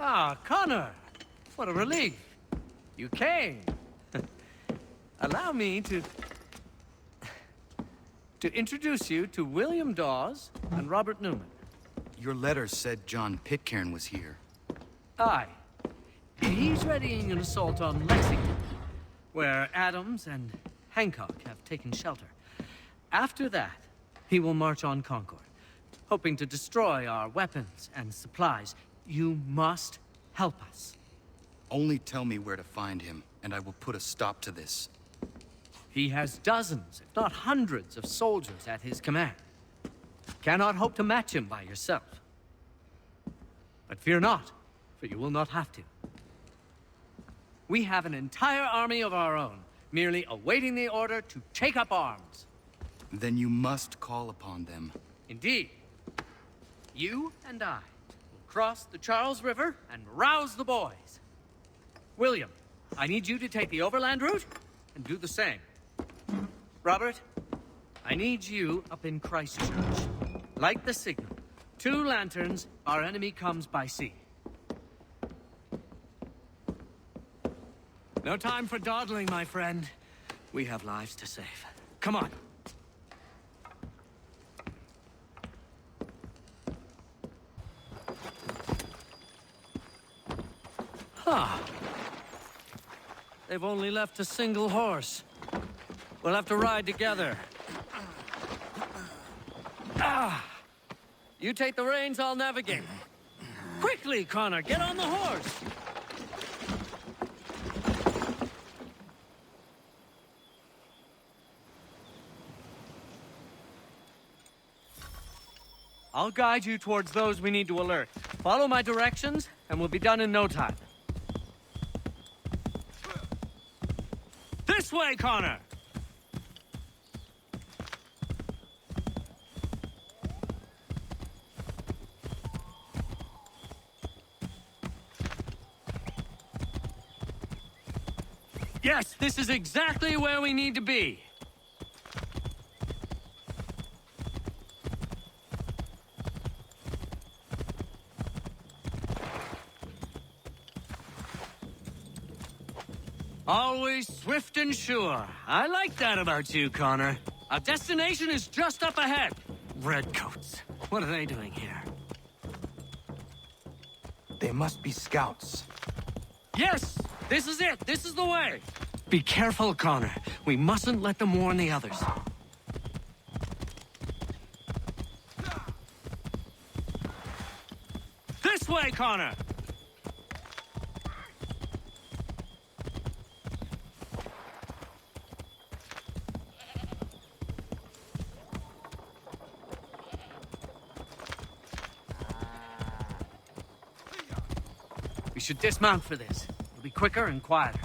Ah, Connor! What a relief. You came. Allow me to introduce you to William Dawes and Robert Newman. Your letter said John Pitcairn was here. Aye. He's readying an assault on Lexington, where Adams and Hancock have taken shelter. After that, he will march on Concord, hoping to destroy our weapons and supplies. You must help us. Only tell me where to find him, and I will put a stop to this. He has dozens, if not hundreds, of soldiers at his command. Cannot hope to match him by yourself. But fear not, for you will not have to. We have an entire army of our own, merely awaiting the order to take up arms. Then you must call upon them. Indeed. You and I will cross the Charles River and rouse the boys. William, I need you to take the overland route and do the same. Robert, I need you up in Christchurch. Light the signal. 2 lanterns, our enemy comes by sea. No time for dawdling, my friend. We have lives to save. Come on. Huh. They've only left a single horse. We'll have to ride together. Ah! You take the reins, I'll navigate. Quickly, Connor, get on the horse! I'll guide you towards those we need to alert. Follow my directions, and we'll be done in no time. This way, Connor! Yes, this is exactly where we need to be. Always swift and sure. I like that about you, Connor. Our destination is just up ahead. Redcoats. What are they doing here? They must be scouts. Yes! This is it! This is the way! Be careful, Connor. We mustn't let them warn the others. This way, Connor! We should dismount for this. It'll be quicker and quieter.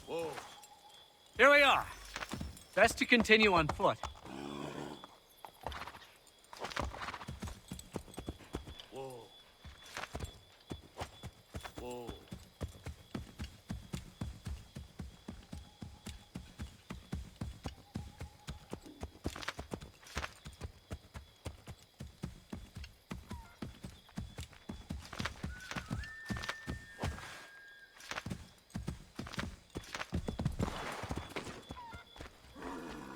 Whoa. Here we are. Best to continue on foot. Whoa.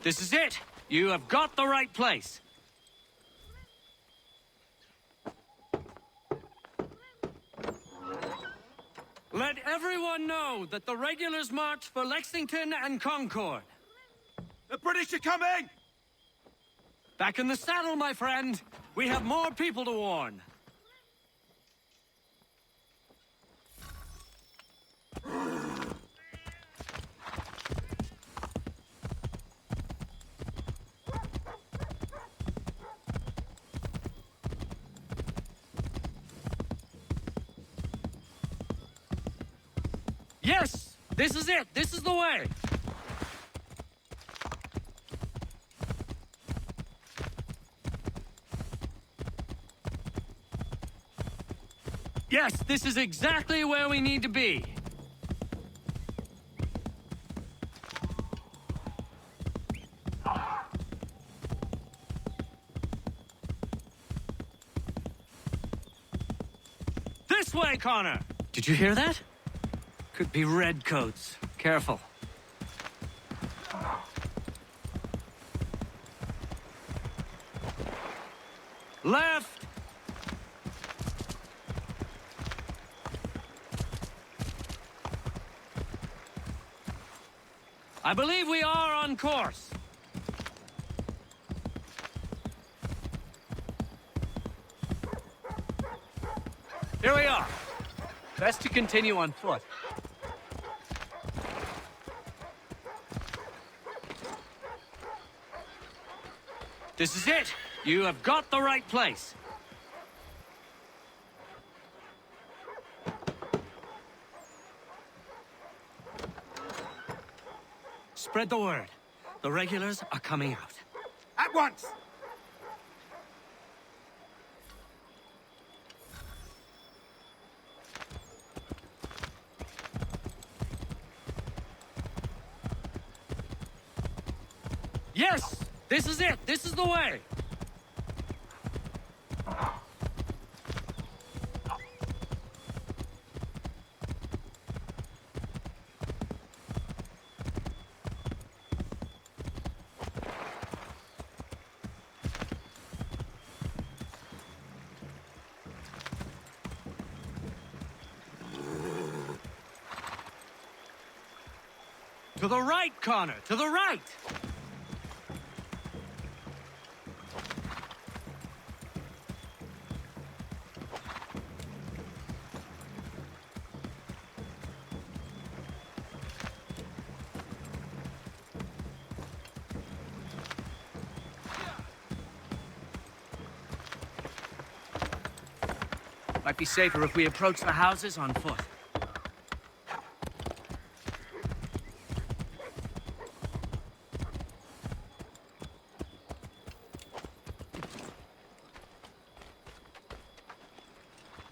This is it. You have got the right place. Let everyone know that the regulars march for Lexington and Concord. The British are coming! Back in the saddle, my friend. We have more people to warn. Yes! This is it! This is the way! Yes, this is exactly where we need to be. Connor! Did you hear that? Could be redcoats. Careful. Left! I believe we are on course. Here we are. Best to continue on foot. This is it. You have got the right place. Spread the word. The regulars are coming out. At once! Yes! This is it! This is the way! To the right, Connor! To the right! Might be safer if we approach the houses on foot.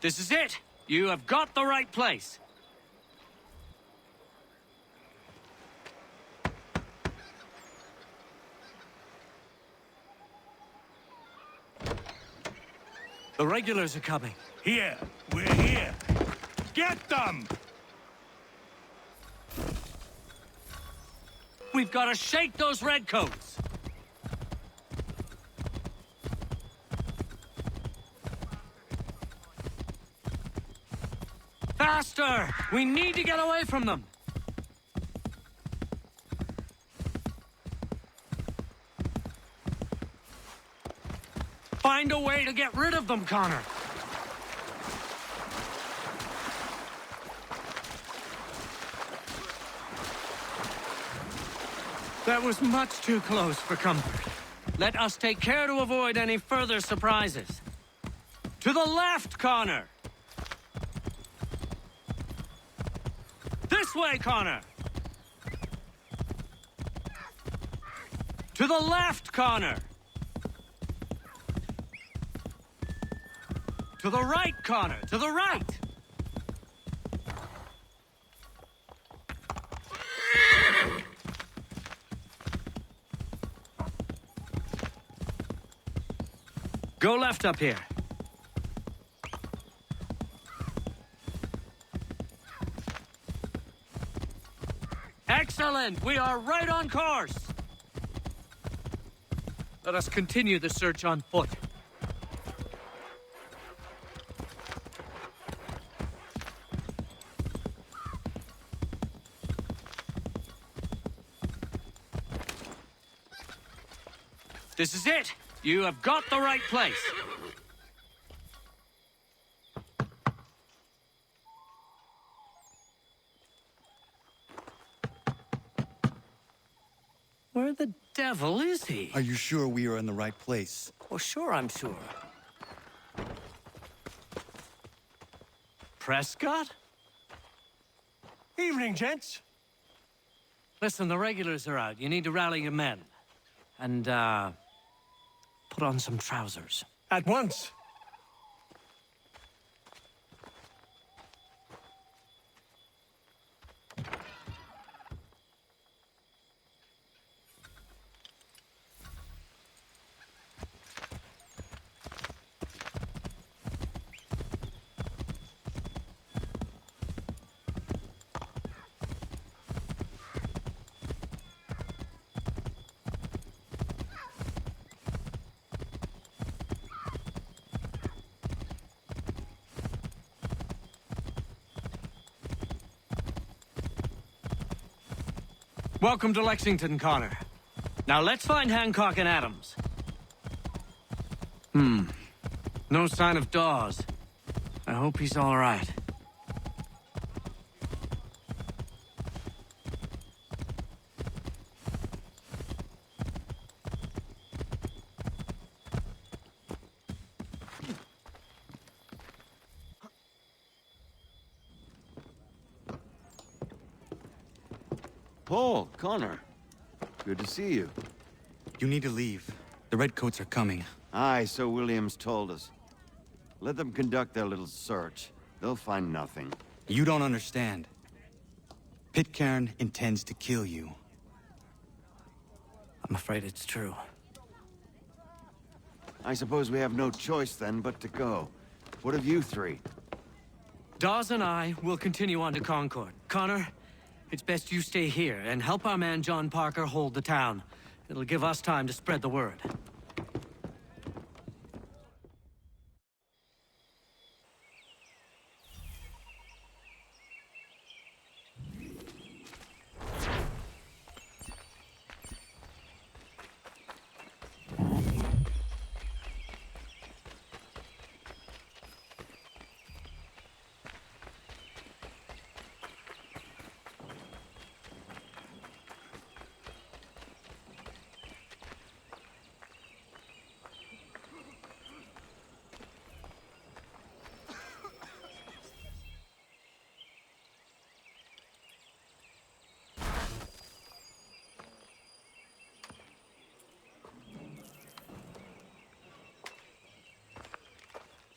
This is it! You have got the right place! The regulars are coming. Here! We're here! Get them! We've got to shake those redcoats! Faster! We need to get away from them! Find a way to get rid of them, Connor! That was much too close for comfort. Let us take care to avoid any further surprises. To the left, Connor! This way, Connor! To the left, Connor! To the right, Connor! To the right! Go left up here. Excellent! We are right on course! Let us continue the search on foot. This is it! You have got the right place! Where the devil is he? Are you sure we are in the right place? Well, sure, I'm sure. Prescott? Evening, gents. Listen, the regulars are out. You need to rally your men. And, put on some trousers. At once. Welcome to Lexington, Connor. Now let's find Hancock and Adams. No sign of Dawes. I hope he's all right. Paul, Connor. Good to see you. You need to leave. The Redcoats are coming. Aye, so Williams told us. Let them conduct their little search. They'll find nothing. You don't understand. Pitcairn intends to kill you. I'm afraid it's true. I suppose we have no choice then but to go. What of you three? Dawes and I will continue on to Concord. Connor, it's best you stay here and help our man John Parker hold the town. It'll give us time to spread the word.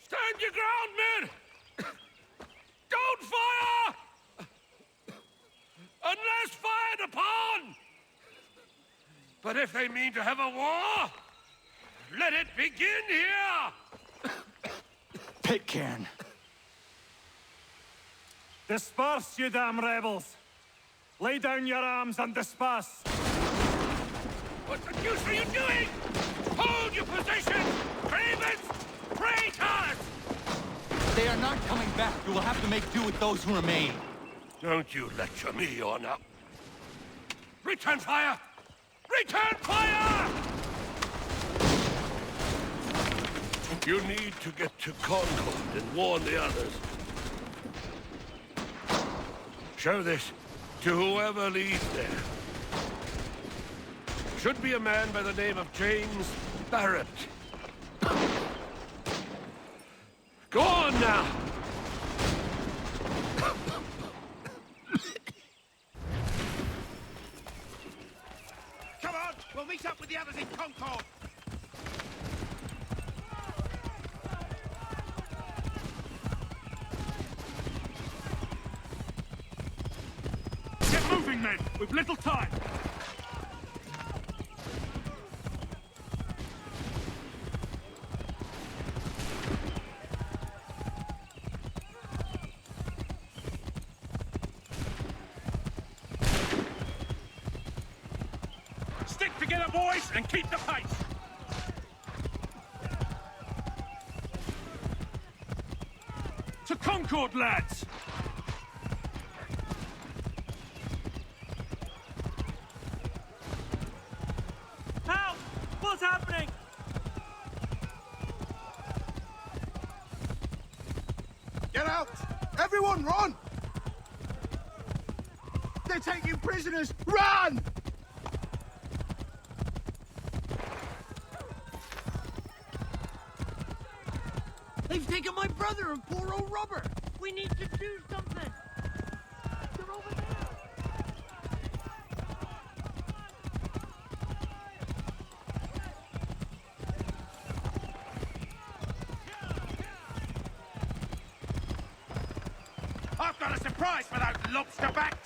Stand your ground, men! Don't fire! Unless fired upon! But if they mean to have a war, let it begin here! Pitcairn! Disperse, you damn rebels! Lay down your arms and disperse! What the deuce are you doing? Hold your position! Cravens! Traitors! They are not coming back. You will have to make do with those who remain. Don't you lecture me on up. Return fire! Return fire! You need to get to Concord and warn the others. Show this to whoever leads there. Should be a man by the name of James Barrett. Go on now! Come on! We'll meet up with the others in Concord! Get moving, men! We've little time! Stick together, boys, and keep the pace! To Concord, lads! Help! What's happening? Get out! Everyone, run! They're taking prisoners! Run! They've taken my brother and poor old Robert! We need to do something! They're over there! I've got a surprise for those lobster backs!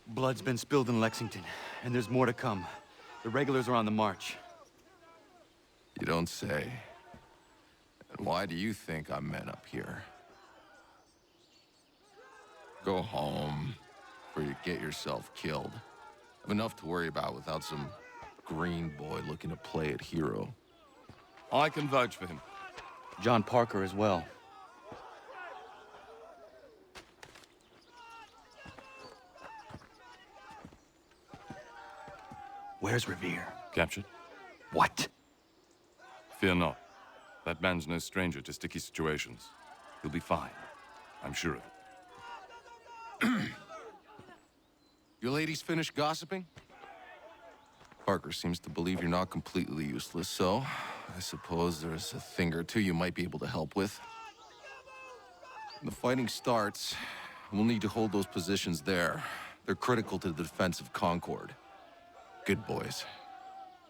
Blood's been spilled in Lexington, and there's more to come. The regulars are on the march. You don't say. And why do you think I'm men up here? Go home, or you get yourself killed. Enough to worry about without some green boy looking to play it hero. I can vouch for him. John Parker as well. Where's Revere? Captured? What? Fear not. That man's no stranger to sticky situations. He'll be fine. I'm sure of it. You ladies finished gossiping? Parker seems to believe you're not completely useless, so I suppose there's a thing or two you might be able to help with. When the fighting starts, we'll need to hold those positions there. They're critical to the defense of Concord. Good boys.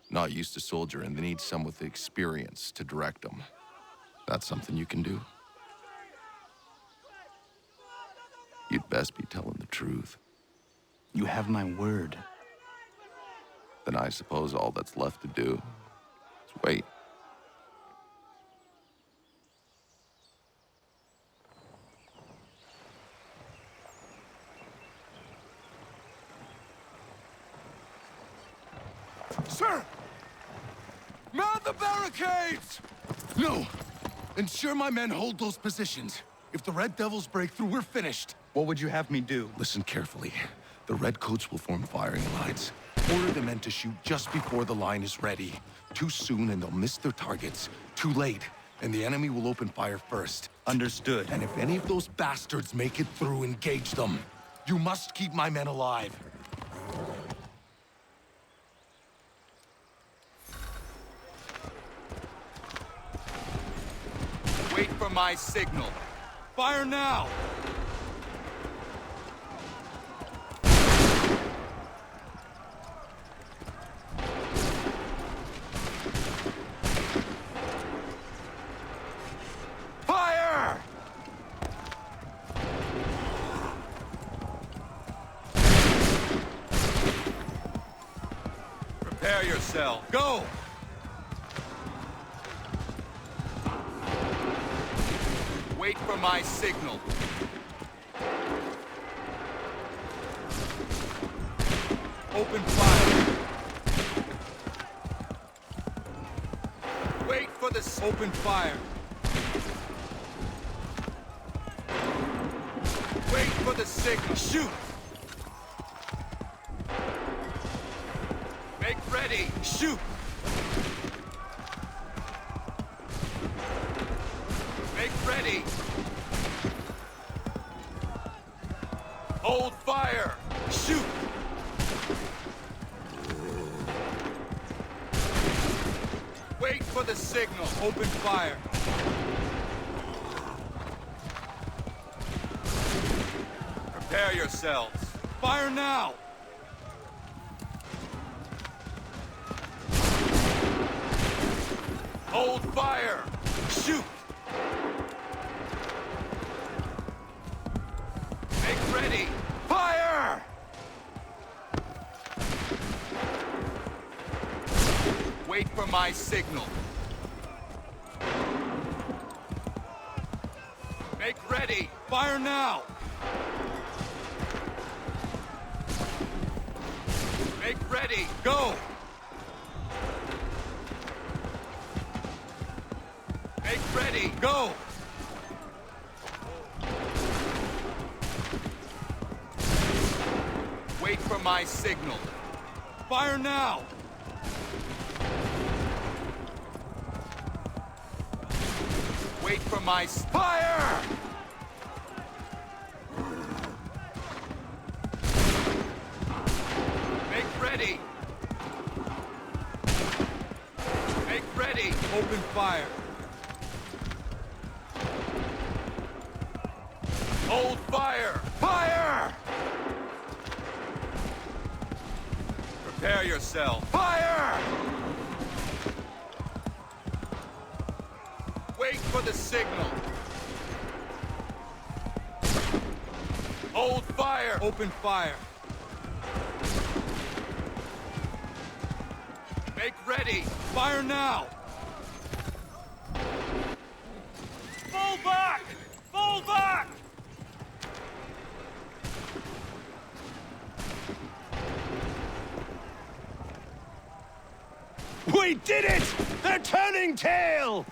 Not used to soldiering, they need some with the experience to direct them. That's something you can do? You'd best be telling the truth. You have my word. Then I suppose all that's left to do is wait. Sir! Mount the barricades! No! Ensure my men hold those positions. If the Red Devils break through, we're finished. What would you have me do? Listen carefully. The Redcoats will form firing lines. Order the men to shoot just before the line is ready. Too soon and they'll miss their targets. Too late, and the enemy will open fire first. Understood. And if any of those bastards make it through, engage them. You must keep my men alive. Wait for my signal. Fire now! Fire! Prepare yourself. Go! Wait for my signal. Open fire. Wait for the open fire. Wait for the signal. Shoot! Make ready. Shoot! Make ready. Hold fire. Shoot! Wait for the signal. Open fire. Prepare yourselves. Fire now! Hold fire! Shoot! Make ready! Fire! Wait for my signal. Make ready! Fire now! Make ready! Go! Make ready! Go! Wait for my signal. Fire now! Wait for my fire! Make ready! Make ready! Open fire! Hold fire! Fire! Prepare yourself. Fire! Wait for the signal. Hold fire! Open fire. Make ready! Fire now! Fall back! Fall back! We did it! They're turning tail!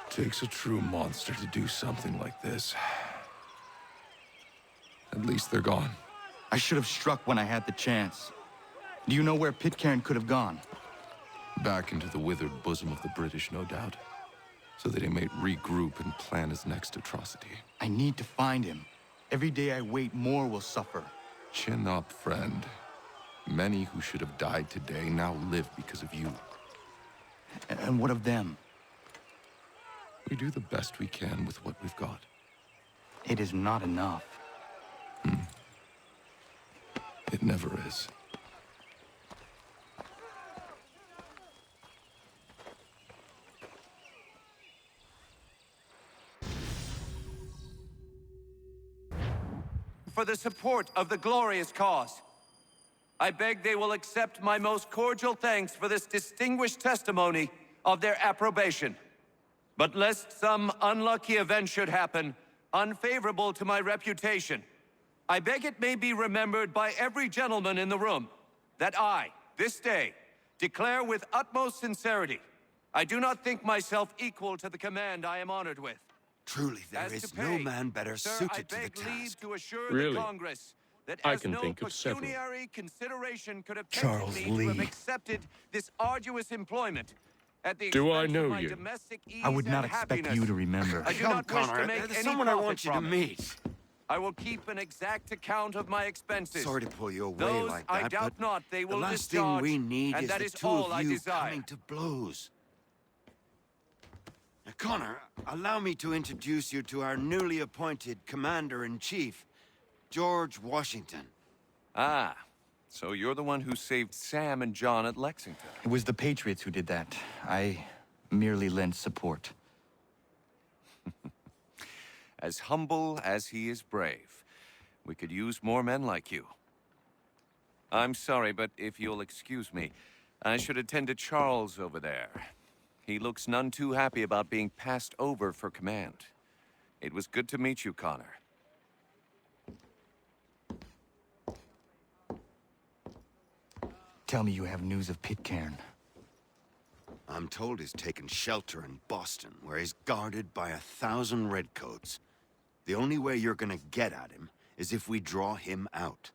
Takes a true monster to do something like this. At least they're gone. I should have struck when I had the chance. Do you know where Pitcairn could have gone? Back into the withered bosom of the British, no doubt. So that he may regroup and plan his next atrocity. I need to find him. Every day I wait, more will suffer. Chin up, friend. Many who should have died today now live because of you. And what of them? We do the best we can with what we've got. It is not enough. It never is. For the support of the glorious cause. I beg they will accept my most cordial thanks for this distinguished testimony of their approbation. But lest some unlucky event should happen, unfavorable to my reputation, I beg it may be remembered by every gentleman in the room that I, this day, declare with utmost sincerity, I do not think myself equal to the command I am honored with. Truly, there As is to no pay, man better sir, suited I to the beg leave task. to assure Really? the Congress that I as can no think of several. pecuniary consideration could have Charles tempted me to have Lee. accepted this arduous employment at the Do I expense know of my you? domestic ease I would not and expect happiness. you to remember. I do Come, not wish Connor, to make there's any someone I profit want you to from it. meet. I will keep an exact account of my expenses. Sorry to pull you away Those like I that, doubt but not they the will last discharge, thing we need and is that the is two all of I you desire. coming to blows. Now, Connor, allow me to introduce you to our newly appointed Commander-in-Chief, George Washington. Ah, so you're the one who saved Sam and John at Lexington. It was the Patriots who did that. I merely lent support. As humble as he is brave. We could use more men like you. I'm sorry, but if you'll excuse me, I should attend to Charles over there. He looks none too happy about being passed over for command. It was good to meet you, Connor. Tell me you have news of Pitcairn. I'm told he's taken shelter in Boston, where he's guarded by 1,000 redcoats. The only way you're gonna get at him is if we draw him out.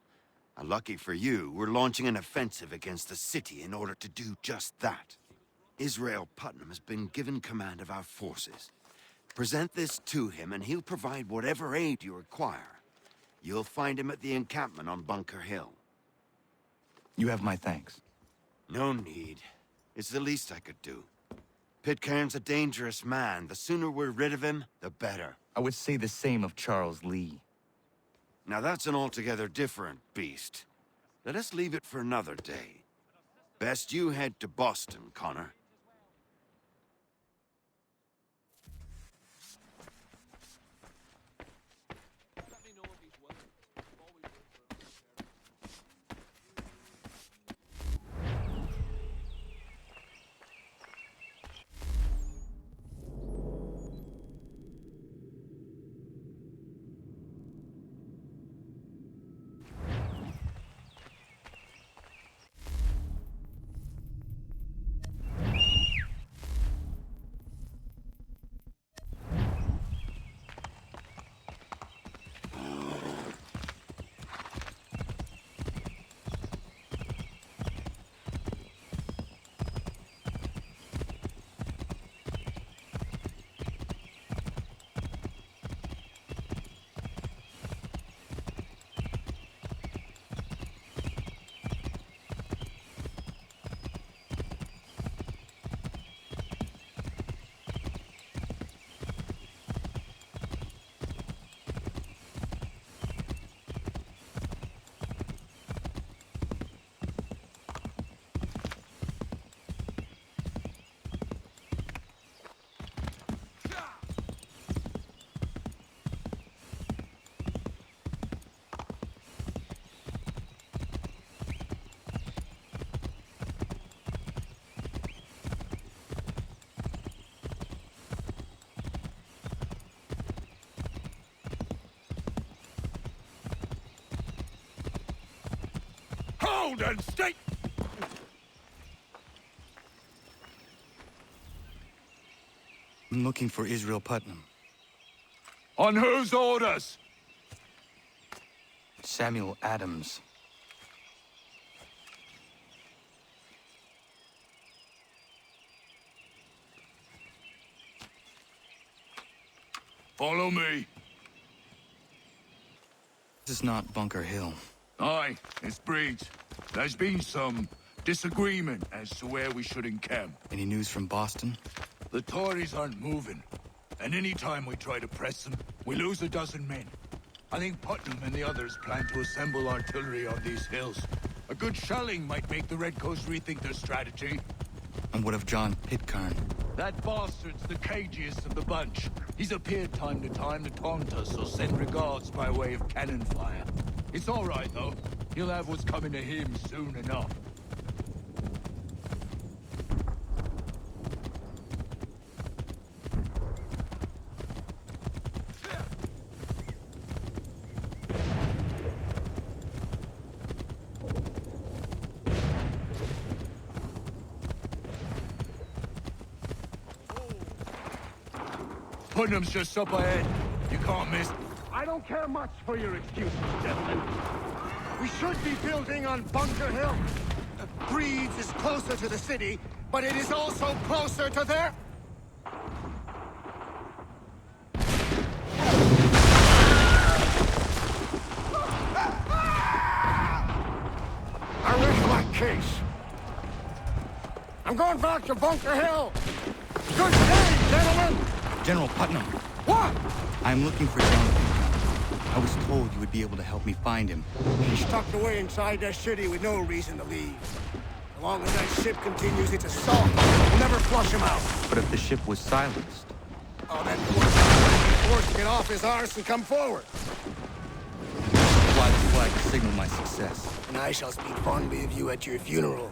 Lucky for you, we're launching an offensive against the city in order to do just that. Israel Putnam has been given command of our forces. Present this to him and he'll provide whatever aid you require. You'll find him at the encampment on Bunker Hill. You have my thanks. No need. It's the least I could do. Pitcairn's a dangerous man. The sooner we're rid of him, the better. I would say the same of Charles Lee. Now that's an altogether different beast. Let us leave it for another day. Best you head to Boston, Connor. Golden State! I'm looking for Israel Putnam. On whose orders? Samuel Adams. Follow me. This is not Bunker Hill. Aye, it's Breeds. There's been some disagreement as to where we should encamp. Any news from Boston? The Tories aren't moving, and any time we try to press them, we lose a dozen men. I think Putnam and the others plan to assemble artillery on these hills. A good shelling might make the Redcoats rethink their strategy. And what of John Pitcairn? That bastard's the cagiest of the bunch. He's appeared time to taunt us or send regards by way of cannon fire. It's all right, though. He'll have what's coming to him soon enough. Putnam's just up ahead. You can't miss. I don't care much for your excuses, gentlemen. We should be building on Bunker Hill. Breeds is closer to the city, but it is also closer to their... I rest my case. I'm going back to Bunker Hill. Good day, gentlemen! General Putnam. What? I'm looking for John Pitcairn. I was told you would be able to help me find him. He's tucked away inside that city with no reason to leave. As long as that ship continues its assault, we'll never flush him out. But if the ship was silenced... Oh, that poor guy forced to get off his arse and come forward. Fly the flag to signal my success. And I shall speak fondly of you at your funeral.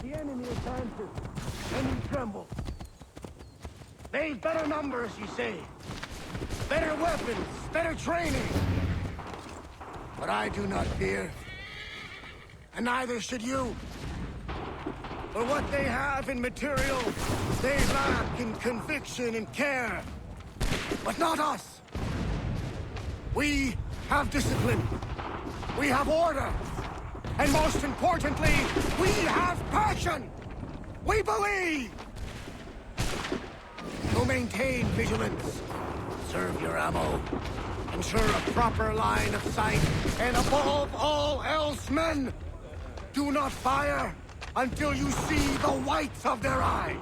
The enemy advances. Enemy tremble. They've better numbers, you say. Better weapons, better training. But I do not fear. And neither should you. For what they have in material, they lack in conviction and care. But not us. We have discipline. We have order. And most importantly, we have passion! We believe! So maintain vigilance. Serve your ammo. Ensure a proper line of sight. And above all else, men, do not fire until you see the whites of their eyes.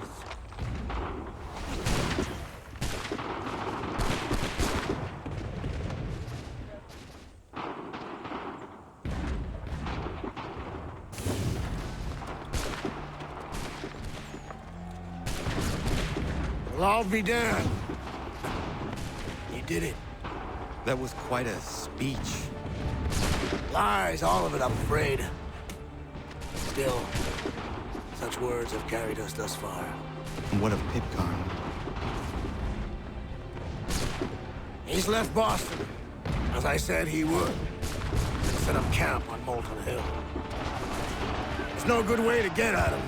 Well, I'll be damned. You did it. That was quite a speech. Lies, all of it, I'm afraid. Still, such words have carried us thus far. And what of Pitcairn? He's left Boston, as I said he would, and set up camp on Molten Hill. There's no good way to get at him.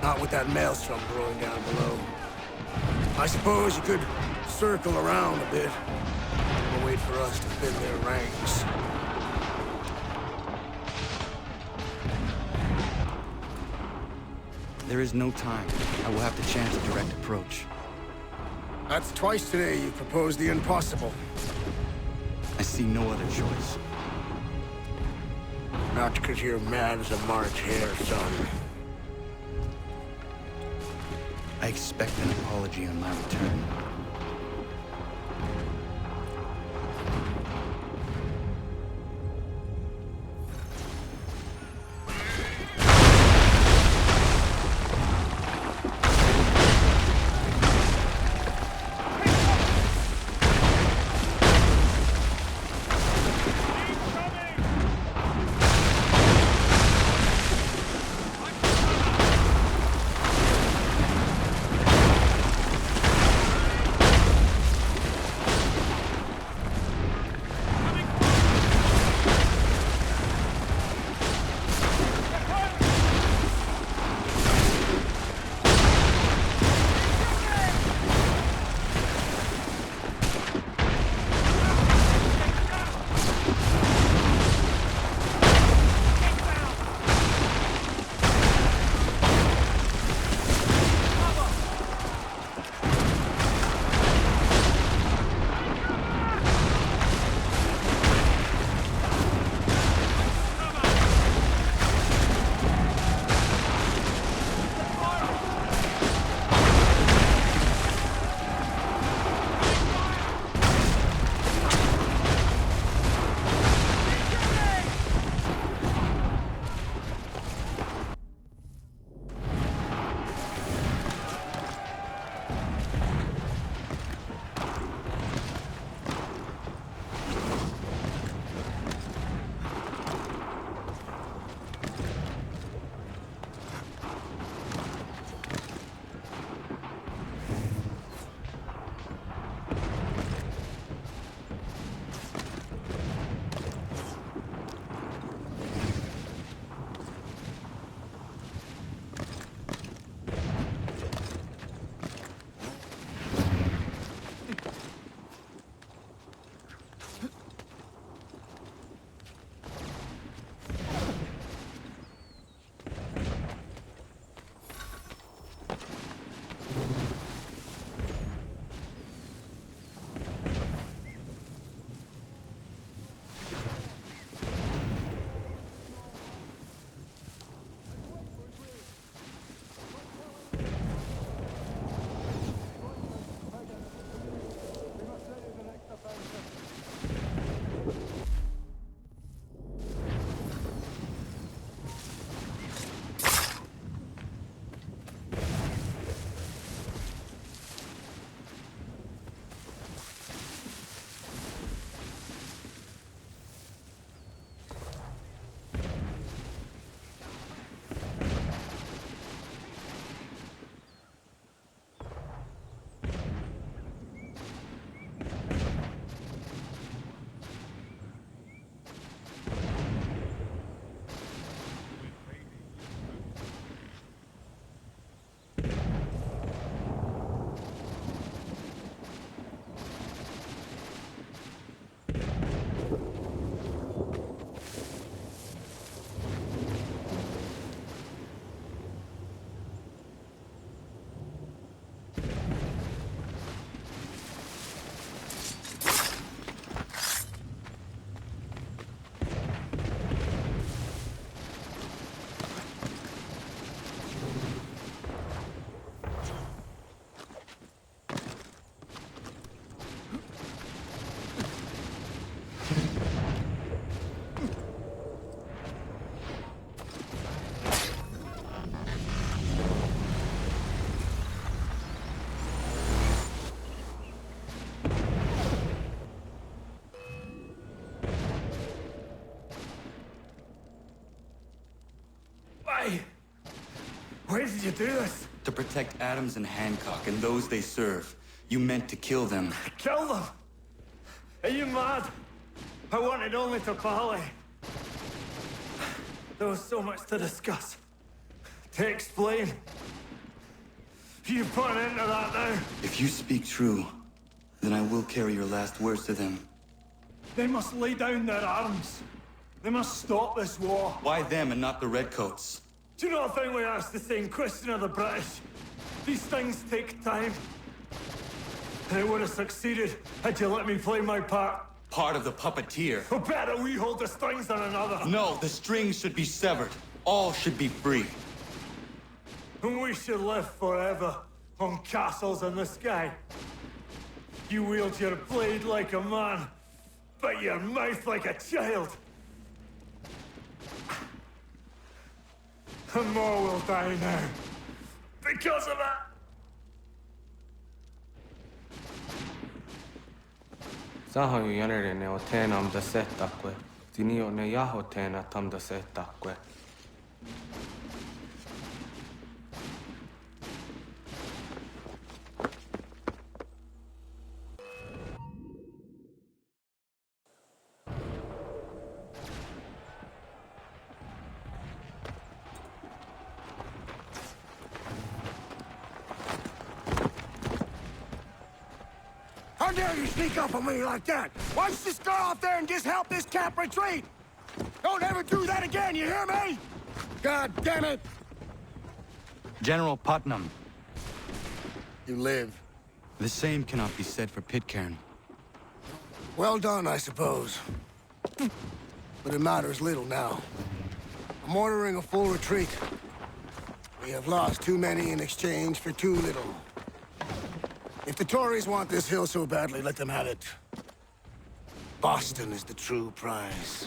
Not with that maelstrom brewing down below. I suppose you could circle around a bit, or wait for us to thin their ranks. There is no time. I will have to chance a direct approach. That's twice today you've proposed the impossible. I see no other choice. Not because you're mad as a March hare, son. I expect an apology on my return. Why? Why did you do this? To protect Adams and Hancock and those they serve, you meant to kill them. Kill them? Are you mad? I wanted only to parley. There was so much to discuss, to explain. You put an end to that now. If you speak true, then I will carry your last words to them. They must lay down their arms. They must stop this war. Why them and not the Redcoats? Do you not think we asked the same question of the British? These things take time. And it would have succeeded had you let me play my part. Part of the puppeteer. Or better, we hold the strings on another. No, the strings should be severed. All should be free. And we should live forever on castles in the sky. You wield your blade like a man, but your mouth like a child. And more will die now. Because of that. Sahoju jänerine o teenam da setakwe. Tinio ne jaho teena tam da setakwe. How dare you sneak up on me like that? Why don't you just go out there and just help this camp retreat? Don't ever do that again, you hear me? God damn it! General Putnam. You live. The same cannot be said for Pitcairn. Well done, I suppose. But it matters little now. I'm ordering a full retreat. We have lost too many in exchange for too little. If the Tories want this hill so badly, let them have it. Boston is the true prize.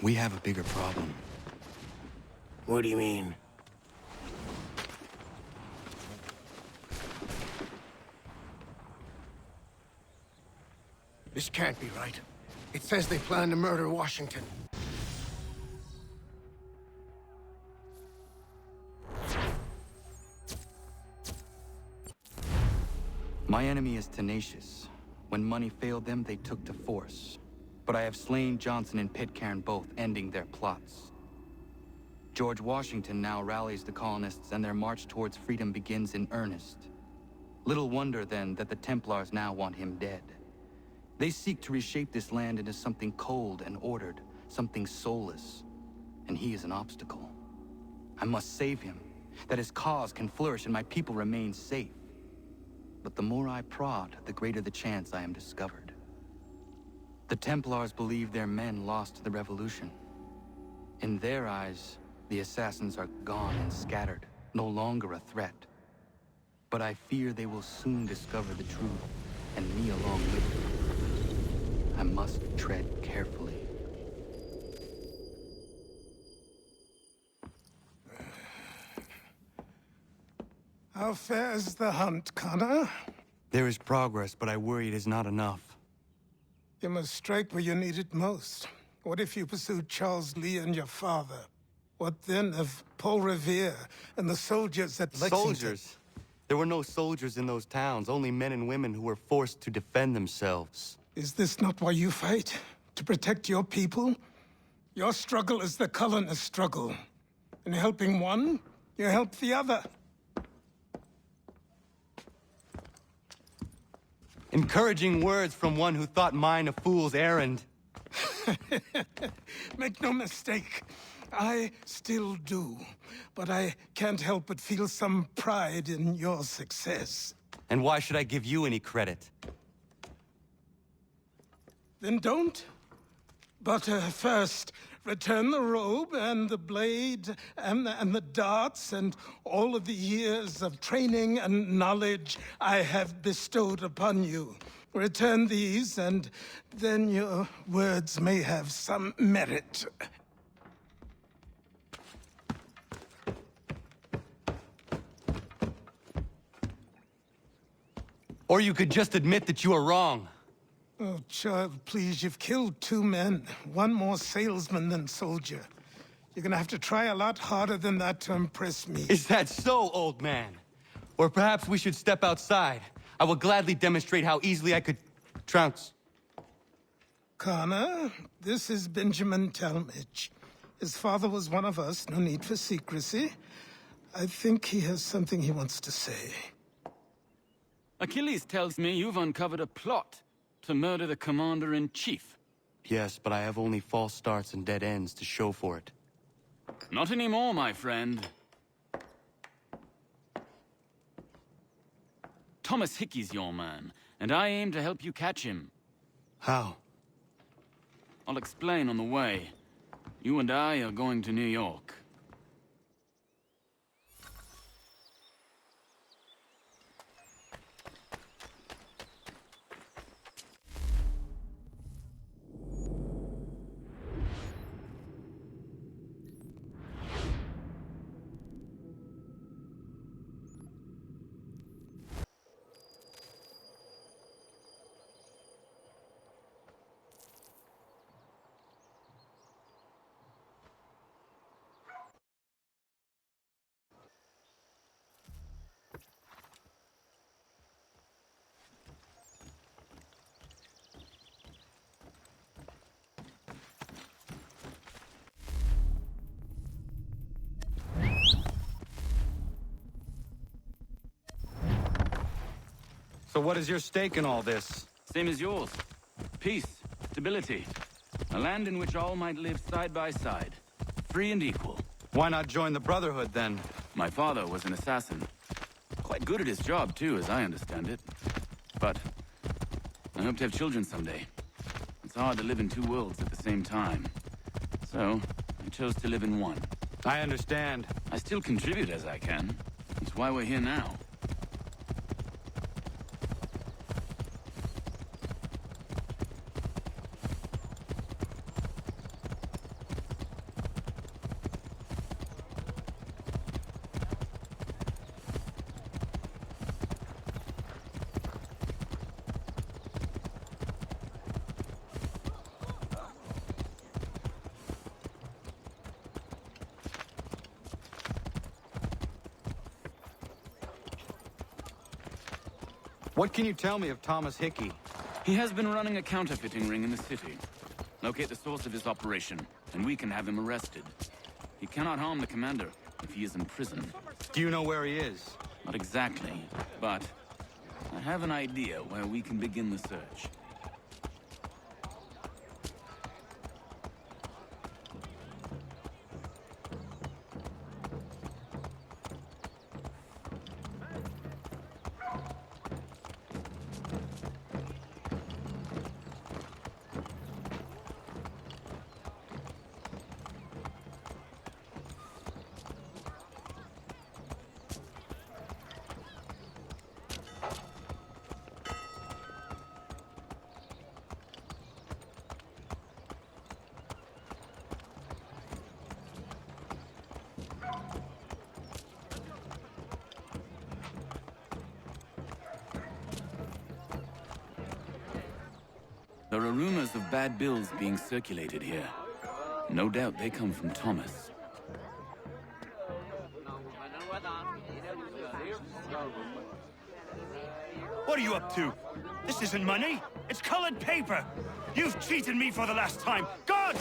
We have a bigger problem. What do you mean? This can't be right. It says they plan to murder Washington. My enemy is tenacious. When money failed them, they took to force. But I have slain Johnson and Pitcairn both, ending their plots. George Washington now rallies the colonists, and their march towards freedom begins in earnest. Little wonder, then, that the Templars now want him dead. They seek to reshape this land into something cold and ordered, something soulless. And he is an obstacle. I must save him, that his cause can flourish and my people remain safe. But the more I prod, the greater the chance I am discovered. The Templars believe their men lost the revolution. In their eyes, the assassins are gone and scattered, no longer a threat. But I fear they will soon discover the truth, and me along with them. I must tread carefully. How fares the hunt, Connor? There is progress, but I worry it is not enough. You must strike where you need it most. What if you pursued Charles Lee and your father? What then of Paul Revere and the soldiers at Lexington? Soldiers? There were no soldiers in those towns, only men and women who were forced to defend themselves. Is this not why you fight? To protect your people? Your struggle is the colonist struggle. In helping one, you help the other. Encouraging words from one who thought mine a fool's errand. Make no mistake, I still do. But I can't help but feel some pride in your success. And why should I give you any credit? Then don't. But first, return the robe and the blade and the darts and all of the years of training and knowledge I have bestowed upon you. Return these, and then your words may have some merit. Or you could just admit that you are wrong. Oh, child, please, you've killed 2 men. One more salesman than soldier. You're gonna have to try a lot harder than that to impress me. Is that so, old man? Or perhaps we should step outside. I will gladly demonstrate how easily I could trounce. Connor, this is Benjamin Talmadge. His father was one of us, no need for secrecy. I think he has something he wants to say. Achilles tells me you've uncovered a plot to murder the Commander-in-Chief. Yes, but I have only false starts and dead ends to show for it. Not anymore, my friend. Thomas Hickey's your man, and I aim to help you catch him. How? I'll explain on the way. You and I are going to New York. So what is your stake in all this? Same as yours. Peace, stability. A land in which all might live side by side. Free and equal. Why not join the Brotherhood, then? My father was an assassin. Quite good at his job, too, as I understand it. But I hope to have children someday. It's hard to live in 2 worlds at the same time. So, I chose to live in one. I understand. I still contribute as I can. That's why we're here now. What can you tell me of Thomas Hickey? He has been running a counterfeiting ring in the city. Locate the source of his operation, and we can have him arrested. He cannot harm the commander if he is in prison. Do you know where he is? Not exactly, but I have an idea where we can begin the search. There are rumors of bad bills being circulated here. No doubt they come from Thomas. What are you up to? This isn't money. It's colored paper. You've cheated me for the last time. God!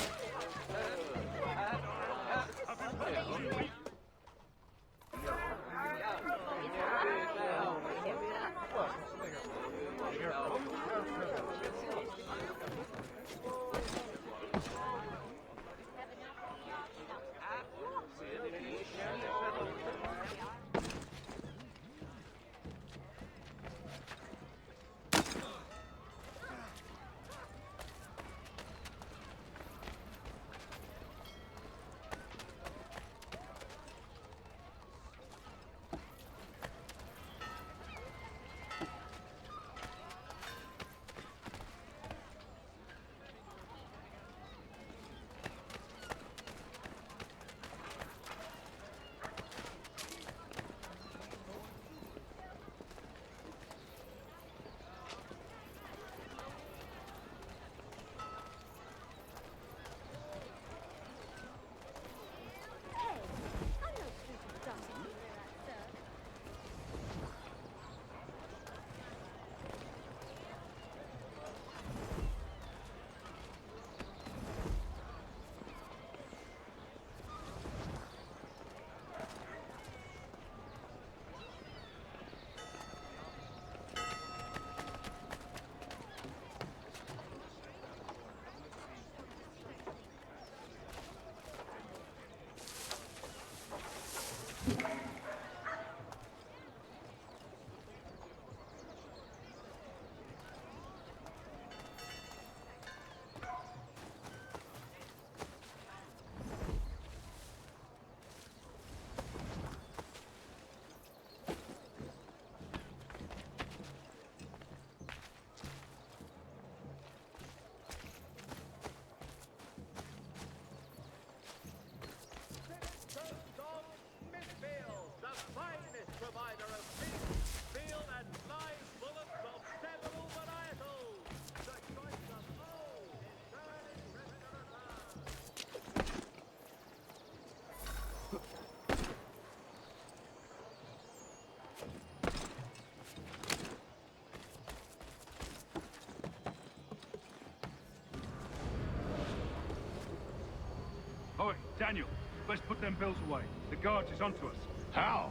Oi, Daniel, let's put them bills away. The guards is onto us. How?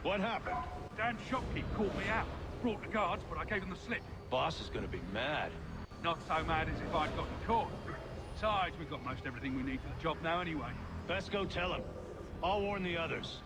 What happened? Dan shopkeep called me out. Brought the guards, but I gave them the slip. Boss is gonna be mad. Not so mad as if I'd gotten caught. Besides, we've got most everything we need for the job now anyway. Best go tell him. I'll warn the others.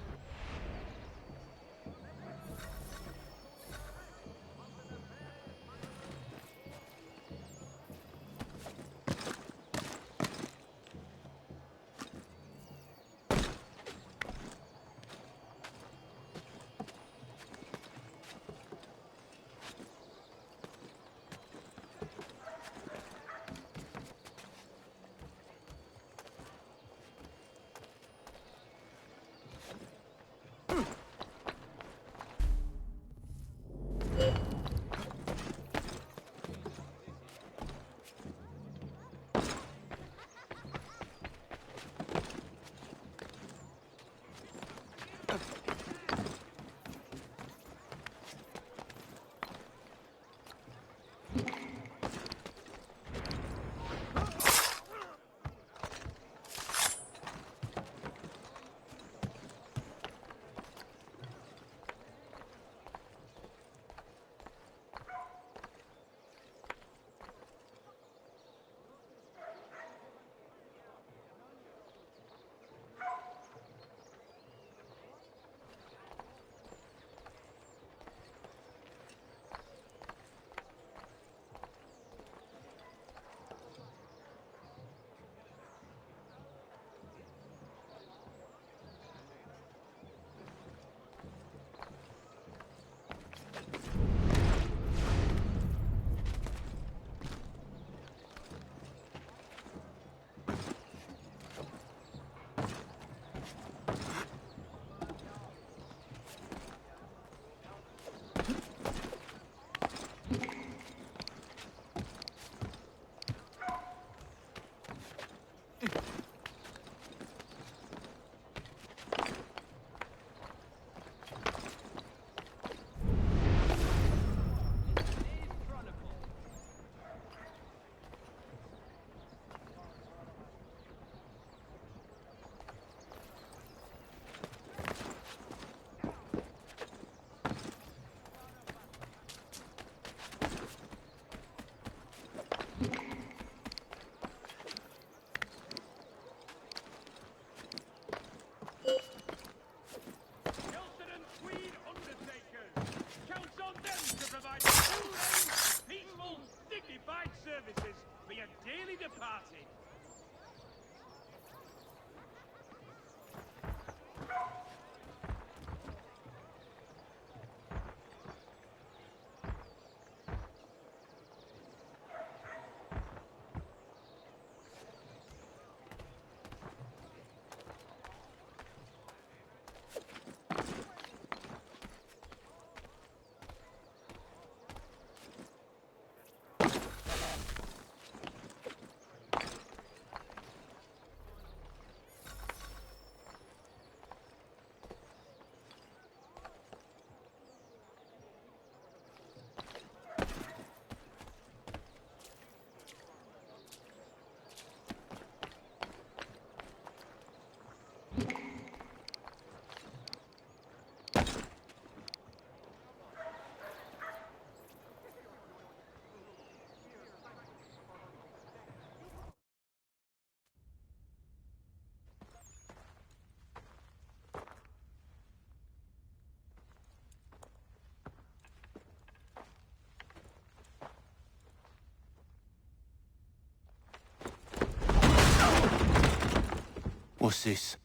What's this?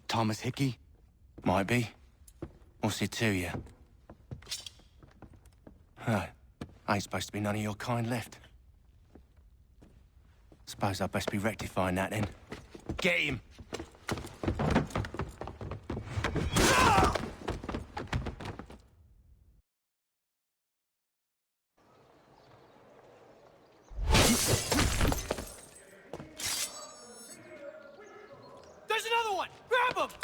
Thomas Hickey? Might be. What's it to you? Oh, ain't supposed to be none of your kind left. Suppose I'd best be rectifying that then. Get him! There's another one! Grab him!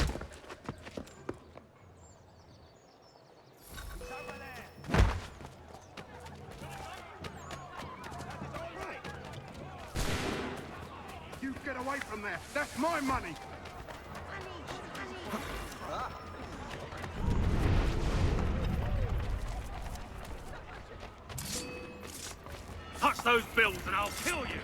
You get away from there. That's my money. Touch those bills and I'll kill you!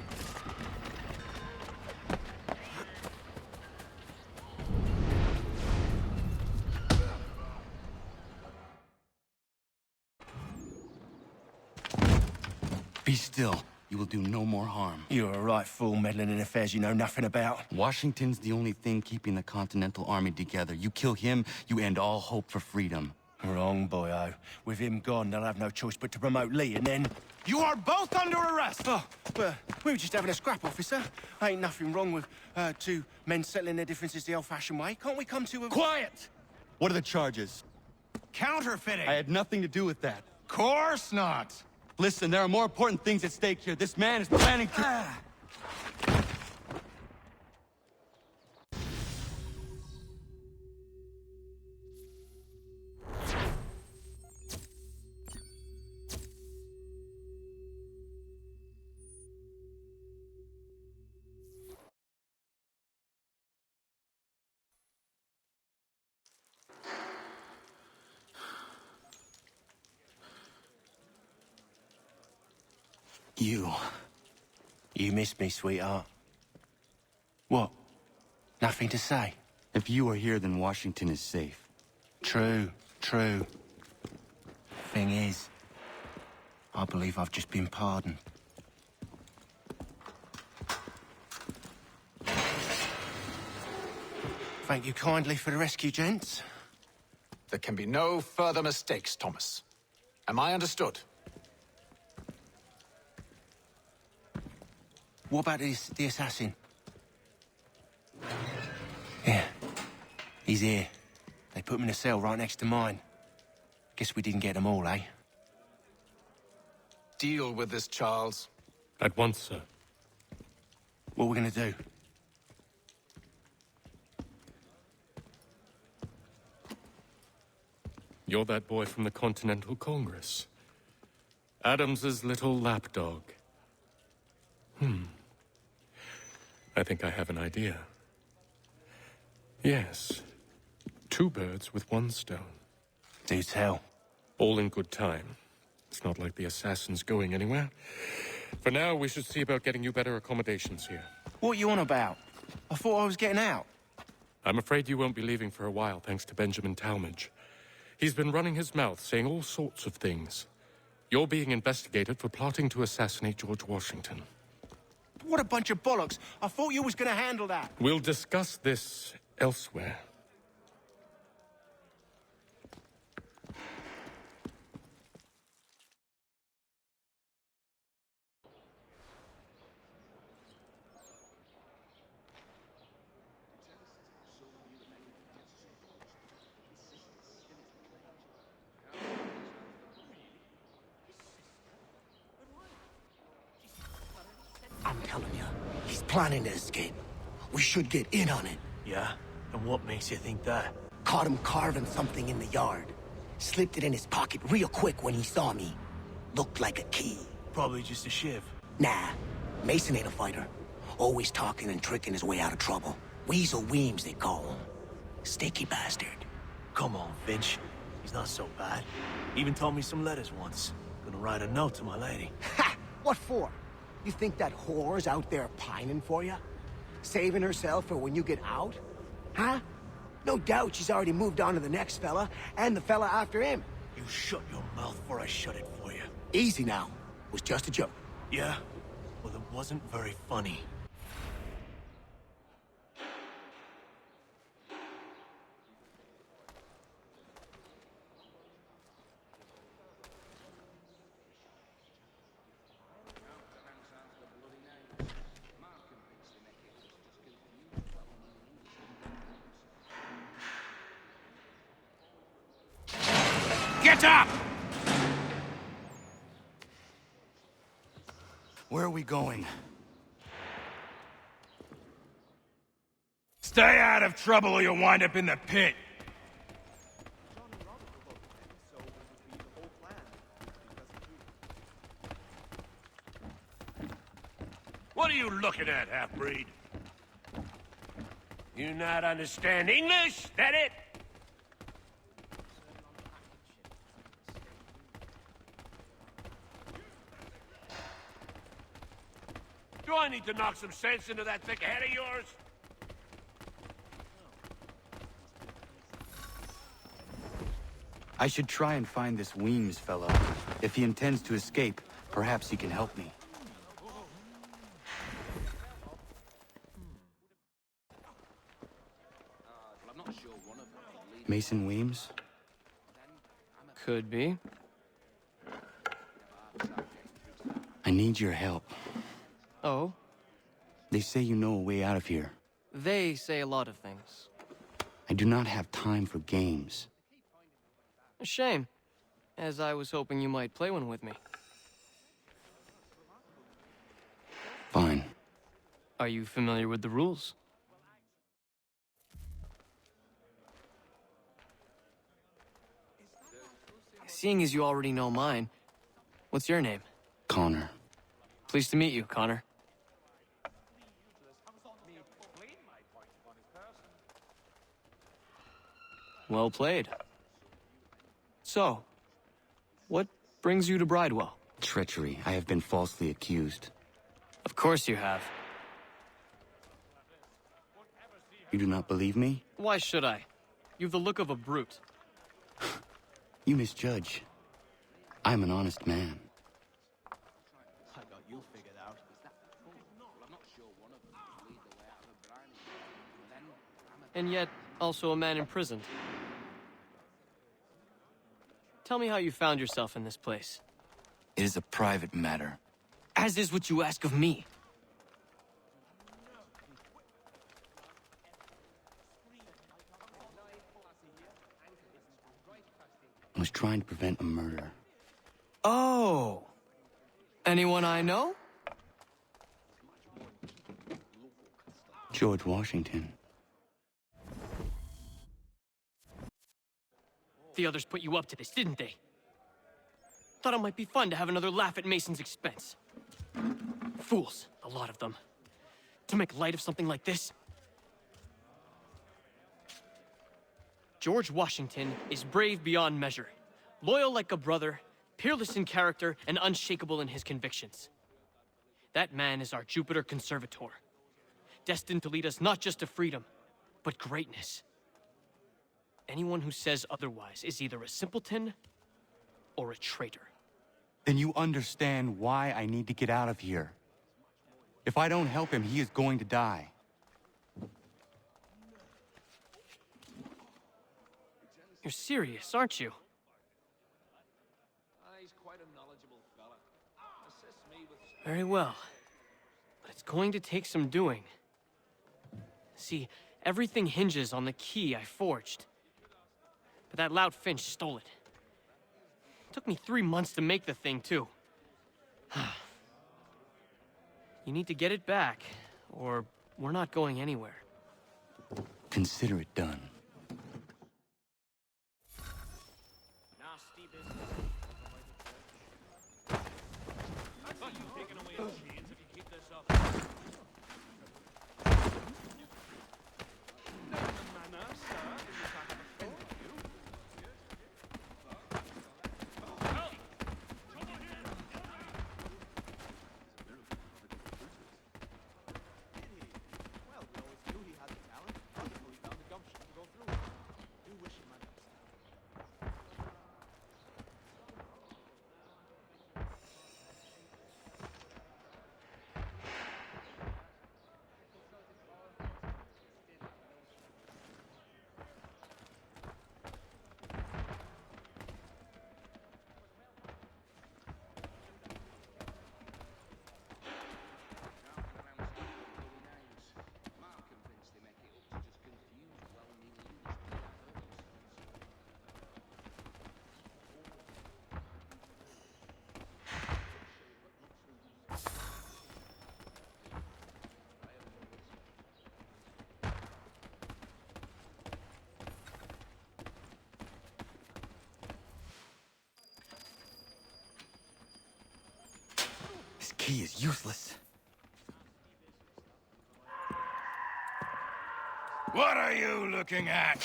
Be still. You will do no more harm. You're a right fool meddling in affairs you know nothing about. Washington's the only thing keeping the Continental Army together. You kill him, you end all hope for freedom. Wrong, boyo. With him gone, they'll have no choice but to promote Lee, and then... You are both under arrest! Oh, well, we were just having a scrap, officer. Ain't nothing wrong with two men settling their differences the old-fashioned way. Can't we come to a... Quiet! What are the charges? Counterfeiting! I had nothing to do with that. Course not! Listen, there are more important things at stake here. This man is planning to... You missed me, sweetheart. What? Nothing to say? If you are here, then Washington is safe. True. Thing is, I believe I've just been pardoned. Thank you kindly for the rescue, gents. There can be no further mistakes, Thomas. Am I understood? What about the assassin? Yeah. He's here. They put him in a cell right next to mine. Guess we didn't get them all, eh? Deal with this, Charles. At once, sir. What are we gonna do? You're that boy from the Continental Congress. Adams's little lapdog. I think I have an idea. Yes. 2 birds with 1 stone. Do tell. All in good time. It's not like the assassin's going anywhere. For now, we should see about getting you better accommodations here. What are you on about? I thought I was getting out. I'm afraid you won't be leaving for a while, thanks to Benjamin Talmadge. He's been running his mouth, saying all sorts of things. You're being investigated for plotting to assassinate George Washington. What a bunch of bollocks. I thought you was gonna handle that. We'll discuss this elsewhere. I'm telling you, he's planning to escape. We should get in on it. Yeah? And what makes you think that? Caught him carving something in the yard. Slipped it in his pocket real quick when he saw me. Looked like a key. Probably just a shiv. Nah, Mason ain't a fighter. Always talking and tricking his way out of trouble. Weasel Weems, they call him. Sticky bastard. Come on, Finch. He's not so bad. Even told me some letters once. Gonna write a note to my lady. Ha! What for? You think that whore's out there pining for you? Saving herself for when you get out? Huh? No doubt she's already moved on to the next fella, and the fella after him. You shut your mouth before I shut it for you. Easy now. Was just a joke. Yeah? Well, it wasn't very funny. Get up! Where are we going? Stay out of trouble or you'll wind up in the pit. What are you looking at, half-breed? You not understand English? That it? Do I need to knock some sense into that thick head of yours? I should try and find this Weems fellow. If he intends to escape, perhaps he can help me. Mason Weems? Could be. I need your help. Oh? They say you know a way out of here. They say a lot of things. I do not have time for games. A shame, as I was hoping you might play one with me. Fine. Are you familiar with the rules? Seeing as you already know mine, what's your name? Connor. Pleased to meet you, Connor. Well played. So, what brings you to Bridewell? Treachery. I have been falsely accused. Of course you have. You do not believe me? Why should I? You've the look of a brute. You misjudge. I'm an honest man. I got you figured out. And yet, also a man imprisoned. Tell me how you found yourself in this place. It is a private matter. As is what you ask of me. I was trying to prevent a murder. Oh! Anyone I know? George Washington. The others put you up to this, didn't they? Thought it might be fun to have another laugh at Mason's expense. Fools, a lot of them. To make light of something like this. George Washington is brave beyond measure, loyal like a brother, peerless in character, and unshakable in his convictions. That man is our Jupiter Conservator, destined to lead us not just to freedom, but greatness. Anyone who says otherwise is either a simpleton or a traitor. Then you understand why I need to get out of here. If I don't help him, he is going to die. You're serious, aren't you? He's quite a knowledgeable fella. Assists me with... Very well. But it's going to take some doing. See, everything hinges on the key I forged. But that lout Finch stole it. Took me 3 months to make the thing, too. You need to get it back, or we're not going anywhere. Consider it done. Nasty business. I thought you were taking away the chains if you keep this up. This key is useless. What are you looking at?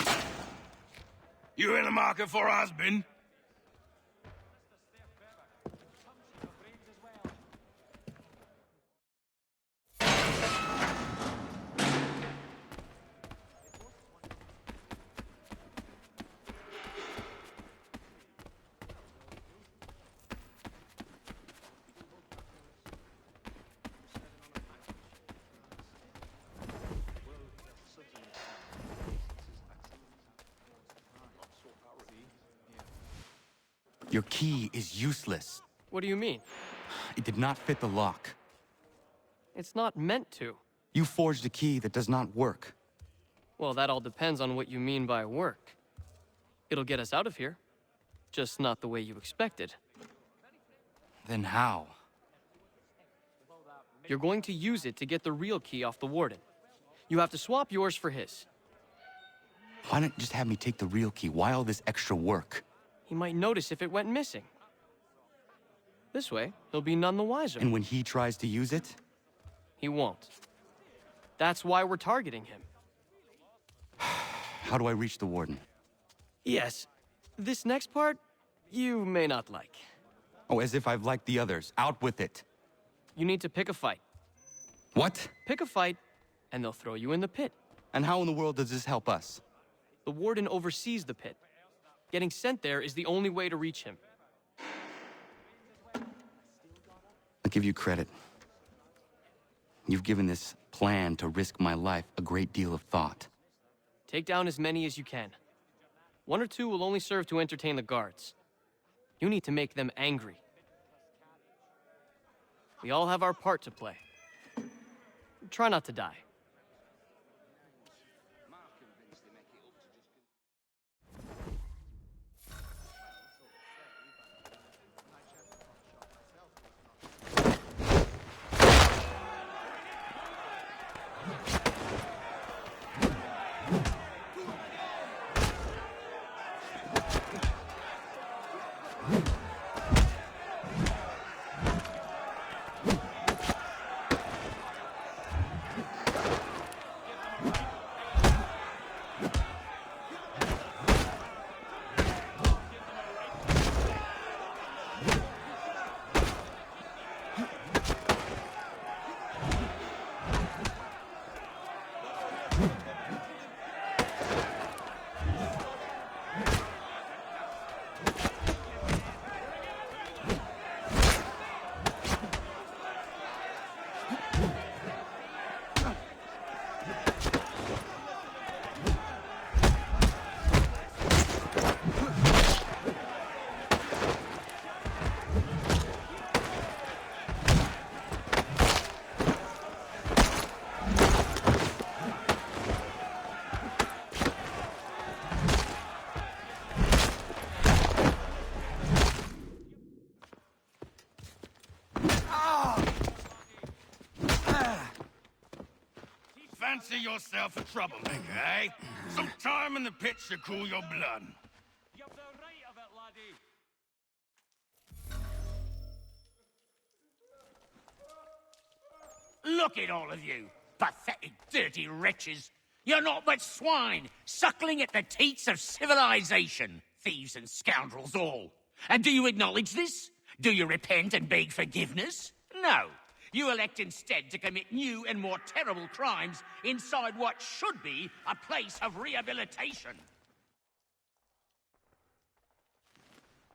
You in the market for a husband? Your key is useless. What do you mean? It did not fit the lock. It's not meant to. You forged a key that does not work. Well, that all depends on what you mean by work. It'll get us out of here. Just not the way you expected. Then how? You're going to use it to get the real key off the warden. You have to swap yours for his. Why not just have me take the real key? Why all this extra work? He might notice if it went missing. This way, he'll be none the wiser. And when he tries to use it? He won't. That's why we're targeting him. How do I reach the warden? Yes. This next part, you may not like. Oh, as if I've liked the others. Out with it. You need to pick a fight. What? Pick a fight, and they'll throw you in the pit. And how in the world does this help us? The warden oversees the pit. Getting sent there is the only way to reach him. I'll give you credit. You've given this plan to risk my life a great deal of thought. Take down as many as you can. 1 or 2 will only serve to entertain the guards. You need to make them angry. We all have our part to play. Try not to die. Fancy yourself a troublemaker, eh? Some time in the pit should cool your blood. You're the right of it, laddie. Look at all of you, pathetic, dirty wretches. You're not but swine, suckling at the teats of civilization. Thieves and scoundrels all. And do you acknowledge this? Do you repent and beg forgiveness? No. You elect instead to commit new and more terrible crimes inside what should be a place of rehabilitation.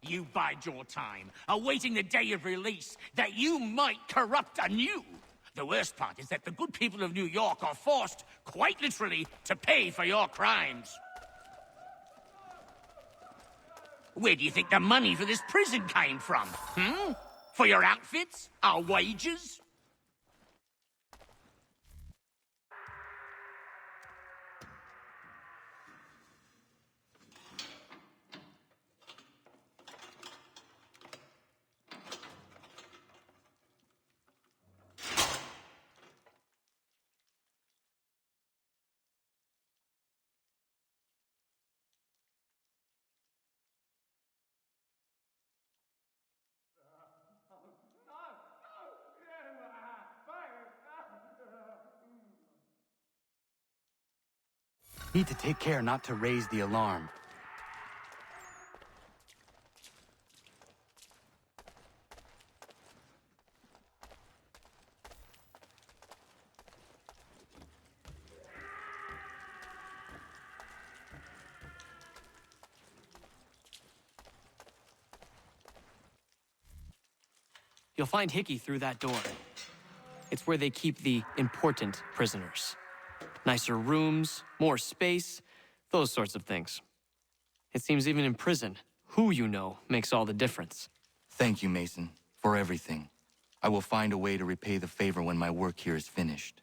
You bide your time, awaiting the day of release, that you might corrupt anew. The worst part is that the good people of New York are forced, quite literally, to pay for your crimes. Where do you think the money for this prison came from? For your outfits? Our wages? Need to take care not to raise the alarm. You'll find Hickey through that door. It's where they keep the important prisoners. Nicer rooms, more space, those sorts of things. It seems even in prison, who you know makes all the difference. Thank you, Mason, for everything. I will find a way to repay the favor when my work here is finished.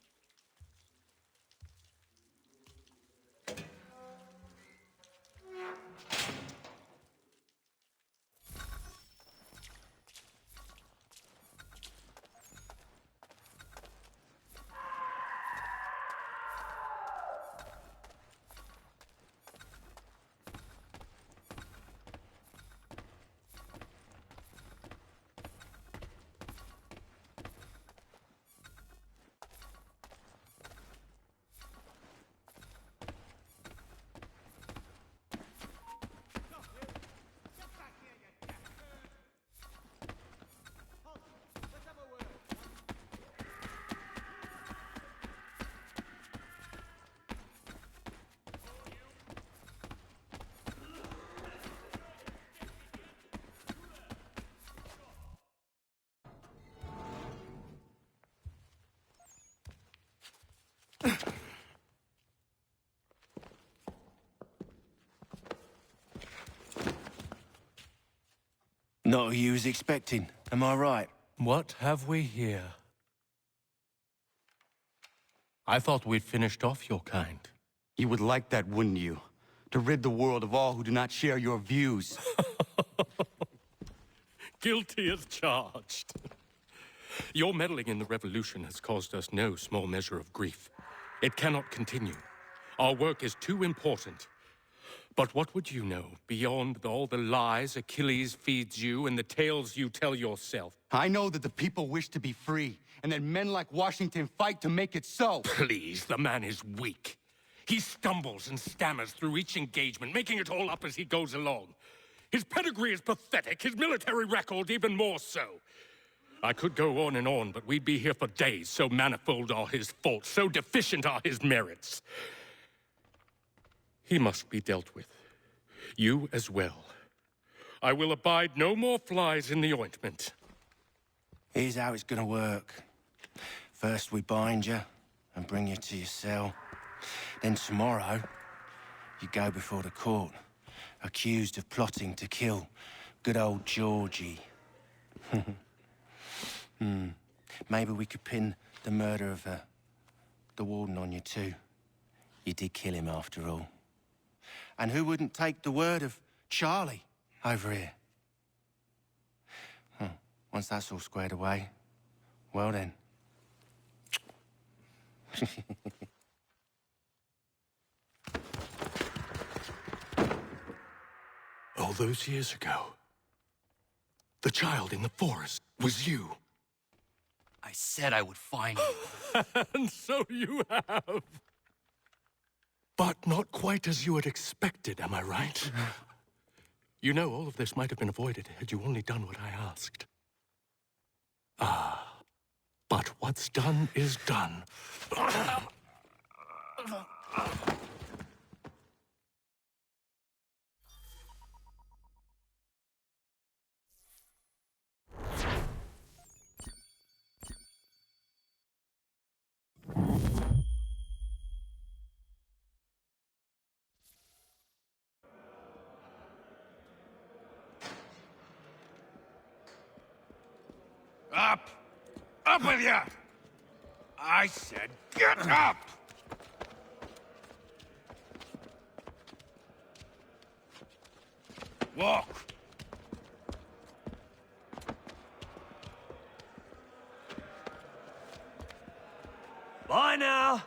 Not who you was expecting, am I right? What have we here? I thought we'd finished off your kind. You would like that, wouldn't you? To rid the world of all who do not share your views. Guilty as charged. Your meddling in the revolution has caused us no small measure of grief. It cannot continue. Our work is too important. But what would you know beyond all the lies Achilles feeds you and the tales you tell yourself? I know that the people wish to be free, and that men like Washington fight to make it so. Please, the man is weak. He stumbles and stammers through each engagement, making it all up as he goes along. His pedigree is pathetic, his military record even more so. I could go on and on, but we'd be here for days, so manifold are his faults, so deficient are his merits. He must be dealt with. You as well. I will abide no more flies in the ointment. Here's how it's gonna work. First we bind you and bring you to your cell. Then tomorrow, you go before the court, accused of plotting to kill good old Georgie. Maybe we could pin the murder of the warden on you too. You did kill him after all. And who wouldn't take the word of Charlie over here? Once that's all squared away, well then. All those years ago, the child in the forest was you. I said I would find you. And so you have. But not quite as you had expected, am I right? You know, all of this might have been avoided had you only done what I asked. But what's done is done. Up! Up with you! I said get up! Walk! Bye now!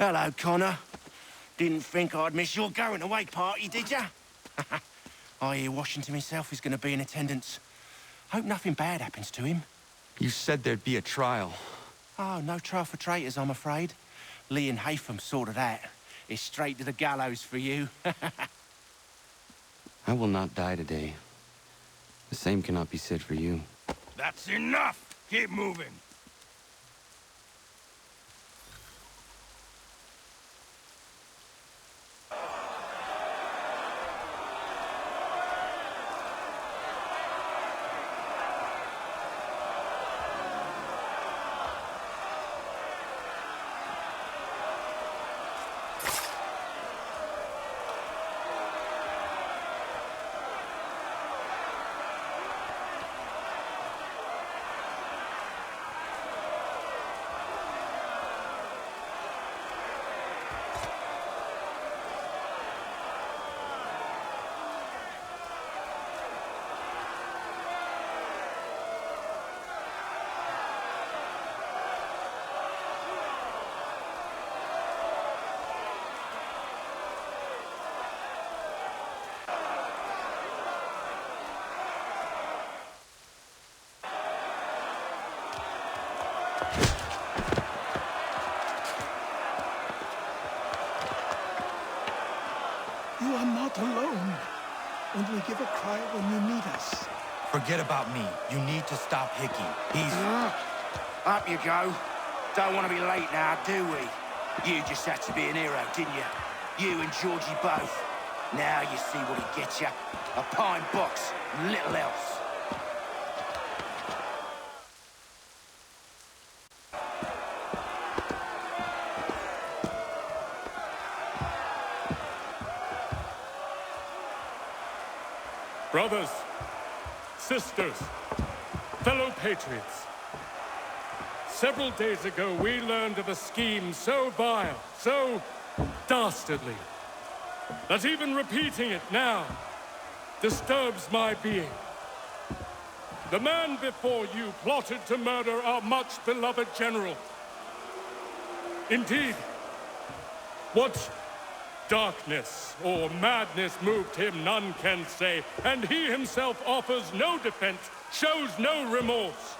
Hello, Connor. Didn't think I'd miss your going away party, did ya? I hear Washington himself is going to be in attendance. Hope nothing bad happens to him. You said there'd be a trial. Oh, no trial for traitors, I'm afraid. Lee and Haytham sorted that. It's straight to the gallows for you. I will not die today. The same cannot be said for you. That's enough! Keep moving! You are not alone. Only give a cry when you need us. Forget about me. You need to stop Hickey. He's... Up you go. Don't want to be late now, do we? You just had to be an hero, didn't you? You and Georgie both. Now you see what he gets you. A pine box, and little else. Brothers, sisters, fellow patriots. Several days ago, we learned of a scheme so vile, so dastardly, that even repeating it now disturbs my being. The man before you plotted to murder our much-beloved general. Indeed, what darkness or madness moved him, none can say, and he himself offers no defense, shows no remorse.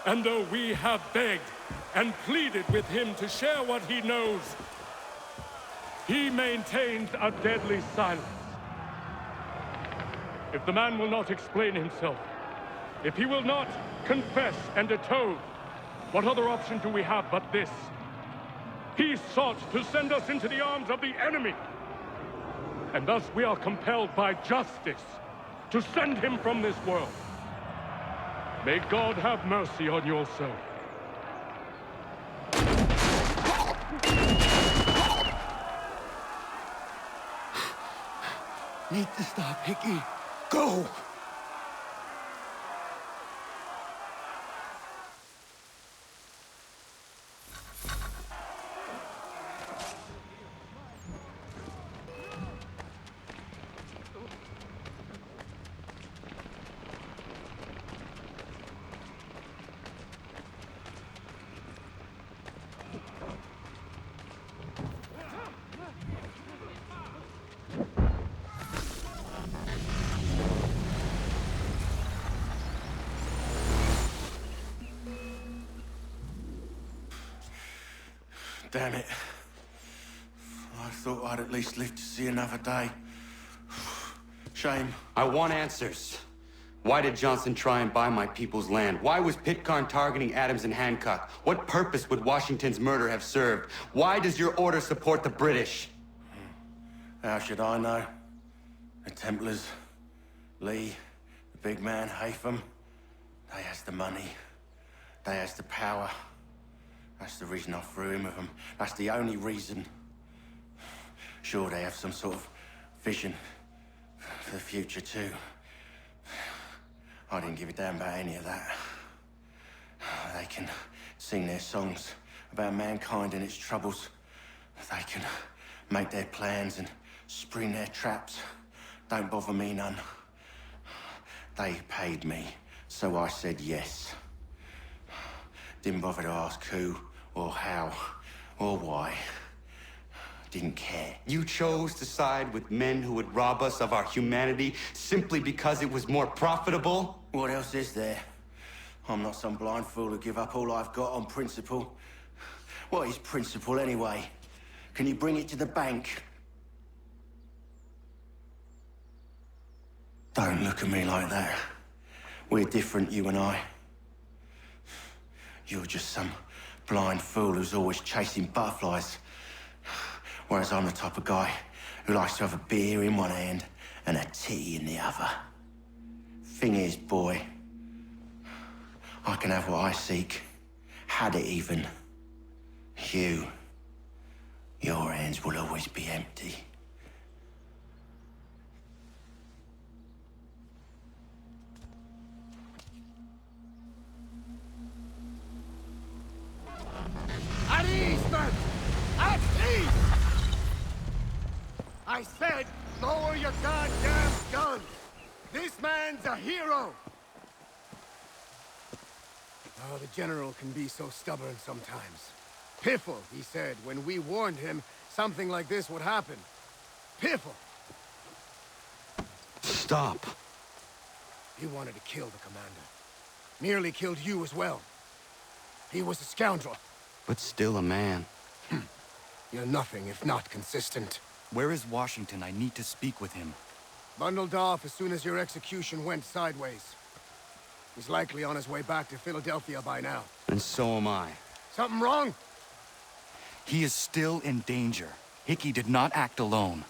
And though we have begged and pleaded with him to share what he knows, he maintains a deadly silence. If the man will not explain himself, if he will not confess and atone, what other option do we have but this? He sought to send us into the arms of the enemy. And thus we are compelled by justice to send him from this world. May God have mercy on your soul. Need to stop Hickey. Go! Damn it. I thought I'd at least live to see another day. Shame. I want answers. Why did Johnson try and buy my people's land? Why was Pitcairn targeting Adams and Hancock? What purpose would Washington's murder have served? Why does your order support the British? How should I know? The Templars, Lee, the big man, Haytham, they has the money. They has the power. That's the reason I threw in with them. That's the only reason. Sure, they have some sort of vision for the future, too. I didn't give a damn about any of that. They can sing their songs about mankind and its troubles. They can make their plans and spring their traps. Don't bother me none. They paid me, so I said yes. Didn't bother to ask who, or how, or why. didn't care. You chose to side with men who would rob us of our humanity simply because it was more profitable? What else is there? I'm not some blind fool who give up all I've got on principle. What is principle anyway? Can you bring it to the bank? Don't look at me like that. We're different, you and I. You're just some blind fool who's always chasing butterflies. Whereas I'm the type of guy who likes to have a beer in one hand and a tea in the other. Thing is, boy, I can have what I seek. Had it even. Your hands will always be empty. At ease, men! At ease! I said, lower your goddamn guns! This man's a hero! Oh, the General can be so stubborn sometimes. Piffle, he said, when we warned him something like this would happen. Piffle! Stop. He wanted to kill the commander. Nearly killed you as well. He was a scoundrel. But still a man. You're nothing if not consistent. Where is Washington? I need to speak with him. Bundled off as soon as your execution went sideways. He's likely on his way back to Philadelphia by now. And so am I. Something wrong? He is still in danger. Hickey did not act alone.